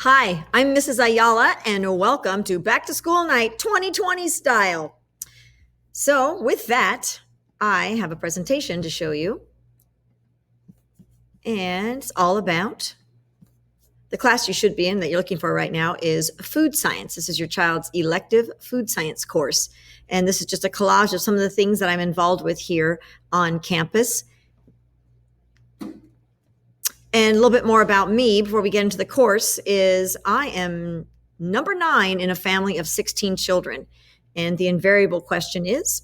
Hi, I'm Mrs. Ayala, and welcome to Back to School Night 2020 style. So, with that, I have a presentation to show you, and it's all about the class you should be in that you're looking for right now is food science. This is your child's elective food science course, and this is just a collage of some of the things that I'm involved with here on campus. And a little bit more about me before we get into the course is I am number 9 in a family of 16 children. And the invariable question is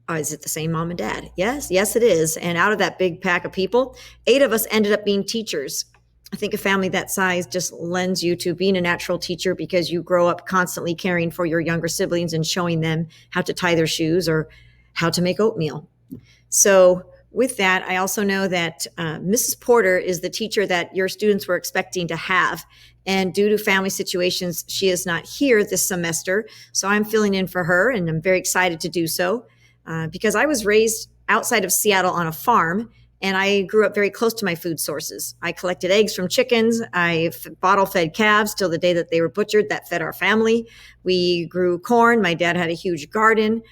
it the same mom and dad? Yes, it is. And out of that big pack of people, 8 of us ended up being teachers. I think a family that size just lends you to being a natural teacher because you grow up constantly caring for your younger siblings and showing them how to tie their shoes or how to make oatmeal. So with that, I also know that Mrs. Porter is the teacher that your students were expecting to have. And due to family situations, she is not here this semester. So I'm filling in for her, and I'm very excited to do so because I was raised outside of Seattle on a farm, and I grew up very close to my food sources. I collected eggs from chickens. I bottle-fed calves till the day that they were butchered. That fed our family. We grew corn. My dad had a huge garden.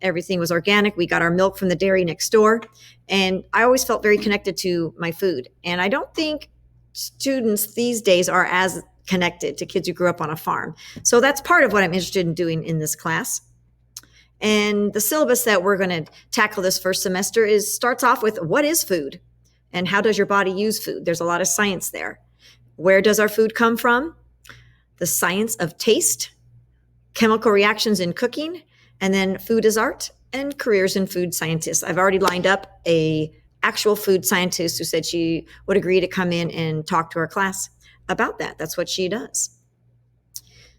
Everything was organic. We got our milk from the dairy next door. And I always felt very connected to my food. And I don't think students these days are as connected to kids who grew up on a farm. So that's part of what I'm interested in doing in this class. And the syllabus that we're going to tackle this first semester starts off with what is food and how does your body use food? There's a lot of science there. Where does our food come from? The science of taste, chemical reactions in cooking, and then food as art and careers in food scientists. I've already lined up a actual food scientist who said she would agree to come in and talk to our class about that. That's what she does.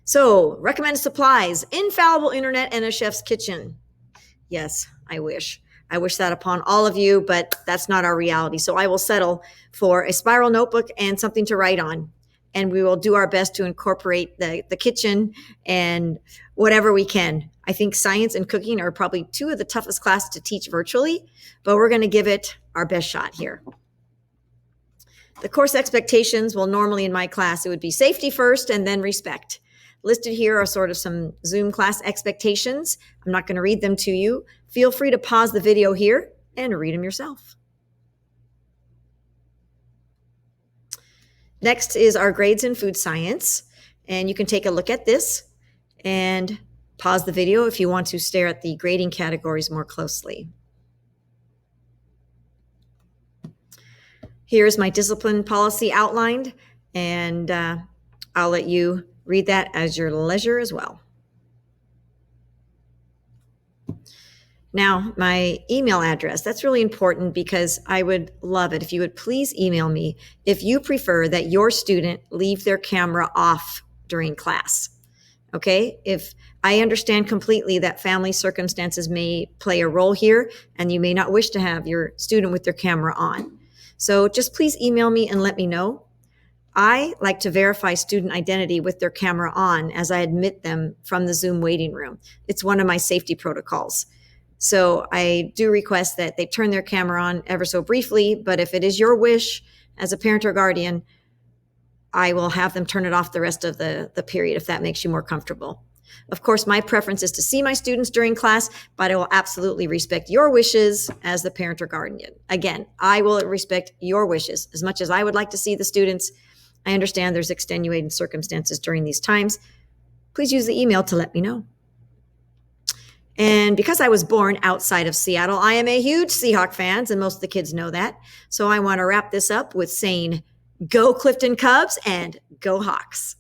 So, recommended supplies, infallible internet, and a chef's kitchen. Yes, I wish. I wish that upon all of you, but that's not our reality. So I will settle for a spiral notebook and something to write on. And we will do our best to incorporate the kitchen and whatever we can. I think science and cooking are probably 2 of the toughest classes to teach virtually, but we're going to give it our best shot here. The course expectations, well, normally in my class, it would be safety first and then respect. Listed here are sort of some Zoom class expectations. I'm not going to read them to you. Feel free to pause the video here and read them yourself. Next is our grades in food science, and you can take a look at this and pause the video if you want to stare at the grading categories more closely. Here's my discipline policy outlined, and I'll let you read that as your leisure as well. Now, my email address, that's really important because I would love it if you would please email me if you prefer that your student leave their camera off during class. Okay? If I understand completely that family circumstances may play a role here and you may not wish to have your student with their camera on. So just please email me and let me know. I like to verify student identity with their camera on as I admit them from the Zoom waiting room. It's one of my safety protocols. So I do request that they turn their camera on ever so briefly, but if it is your wish as a parent or guardian, I will have them turn it off the rest of the period if that makes you more comfortable. Of course, my preference is to see my students during class, but I will absolutely respect your wishes as the parent or guardian. Again, I will respect your wishes. As much as I would like to see the students, I understand there's extenuating circumstances during these times. Please use the email to let me know. And because I was born outside of Seattle, I am a huge Seahawk fan, and most of the kids know that. So I want to wrap this up with saying, go Clifton Cubs and go Hawks.